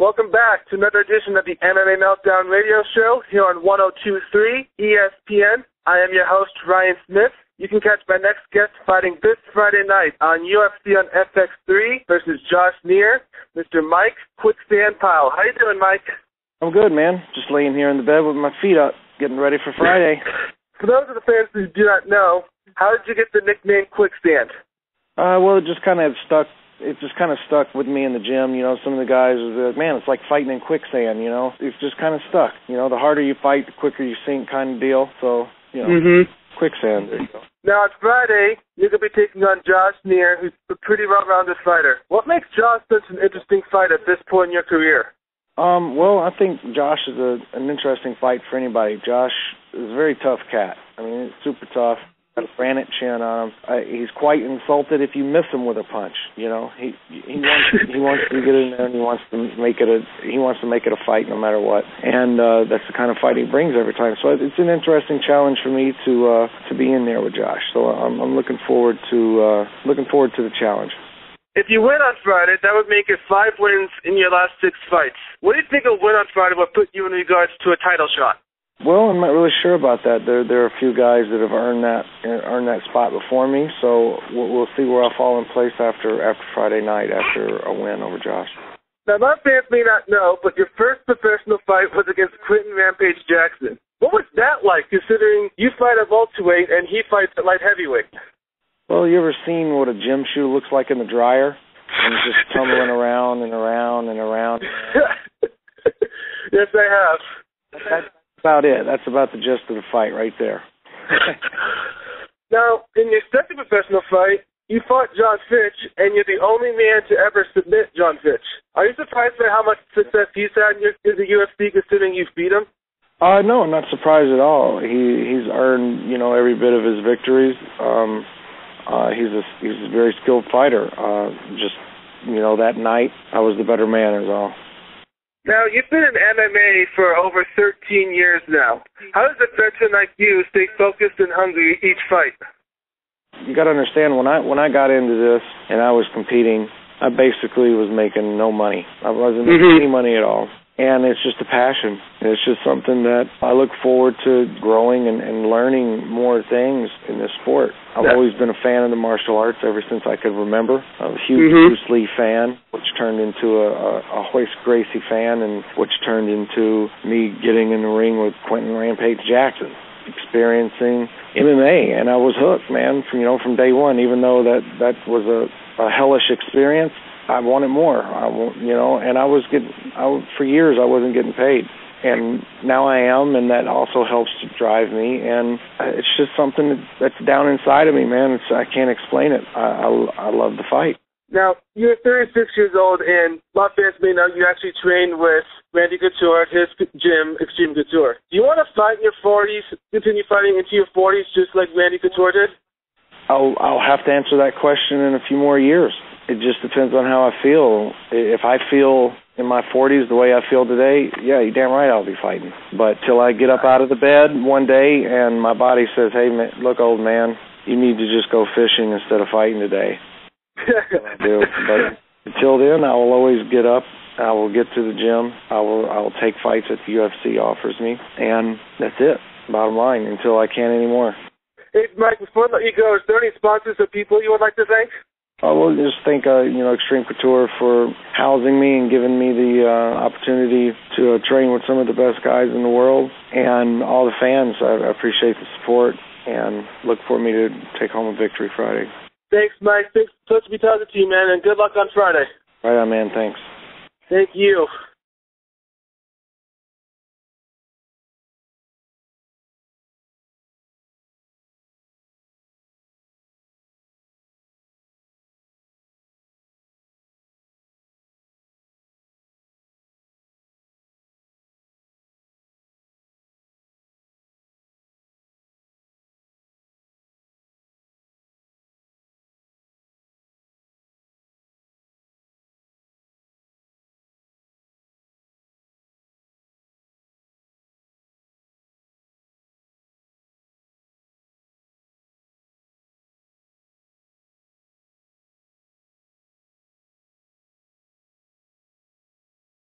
Welcome back to another edition of the MMA Meltdown radio show here on 102.3 ESPN. I am your host, Ryan Smith. You can catch my next guest fighting this Friday night on UFC on FX3 versus Josh Neer, Mr. Mike Quicksand Pyle. How you doing, Mike? I'm good, man. Just laying here in the bed with my feet up, getting ready for Friday. For those of the fans who do not know, how did you get the nickname Quicksand? Well, it just kind of stuck. It just kind of stuck with me in the gym. You know, some of the guys would be like, man, it's like fighting in quicksand, you know. It's just kind of stuck. You know, the harder you fight, the quicker you sink kind of deal. So, you know, quicksand. There you go. Now, on Friday, you're going to be taking on Josh Neer, who's a pretty well-rounded fighter. What makes Josh such an interesting fight at this point in your career? Well, I think Josh is an interesting fight for anybody. Josh is a very tough cat. I mean, he's super tough. Got a granite chin on him. He's quite insulted if you miss him with a punch. You know, he wants to get in there and he wants to make it a fight no matter what. And that's the kind of fight he brings every time. So it's an interesting challenge for me to be in there with Josh. So I'm looking forward to the challenge. If you win on Friday, that would make it 5 wins in your last 6 fights. What do you think a win on Friday would put you in regards to a title shot? Well, I'm not really sure about that. There are a few guys that have earned that spot before me, so we'll see where I'll fall in place after Friday night, after a win over Josh. Now, my fans may not know, but your first professional fight was against Quentin Rampage Jackson. What was that like, considering you fight at welterweight and he fights at light heavyweight? Well, you ever seen what a gym shoe looks like in the dryer? And it's just tumbling around and around and around. Yes, I have. That's about it. That's about the gist of the fight right there. Now, in your second professional fight, you fought John Fitch, and you're the only man to ever submit John Fitch. Are you surprised by how much success he's had in the UFC, considering you've beat him? No, I'm not surprised at all. He's earned, every bit of his victories. He's a very skilled fighter. That night, I was the better man is all. Now, you've been in MMA for over 13 years now. How does a veteran like you stay focused and hungry each fight? You got to understand, when I got into this and I was competing, I basically was making no money. I wasn't making any money at all. And it's just a passion. It's just something that I look forward to growing and learning more things in this sport. I've always been a fan of the martial arts ever since I could remember. I'm a huge Bruce Lee fan, which turned into a Hoist Gracie fan, and which turned into me getting in the ring with Quentin Rampage Jackson, experiencing MMA, and I was hooked, man, from day one. Even though that was a hellish experience, I wanted more. And for years I wasn't getting paid, and now I am, and that also helps to drive me. And it's just something that's down inside of me, man. I can't explain it. I love the fight. Now, you're 36 years old, and my fans may know you actually trained with Randy Couture at his gym, Extreme Couture. Do you want to fight in your 40s, continue fighting into your 40s just like Randy Couture did? I'll have to answer that question in a few more years. It just depends on how I feel. If I feel in my 40s the way I feel today, yeah, you're damn right I'll be fighting. But till I get up out of the bed one day and my body says, hey, man, look, old man, you need to just go fishing instead of fighting today. I do. But until then, I will always get up. I will get to the gym. I will take fights that the UFC offers me. And that's it, bottom line, until I can't anymore. Hey, Mike, before I let you go, is there any sponsors or people you would like to thank? I will just thank, Extreme Couture for housing me and giving me the opportunity to train with some of the best guys in the world, and all the fans. I appreciate the support and look for me to take home a victory Friday. Thanks, Mike. Thanks for be talking to you, man, and good luck on Friday. Right on, man. Thanks. Thank you.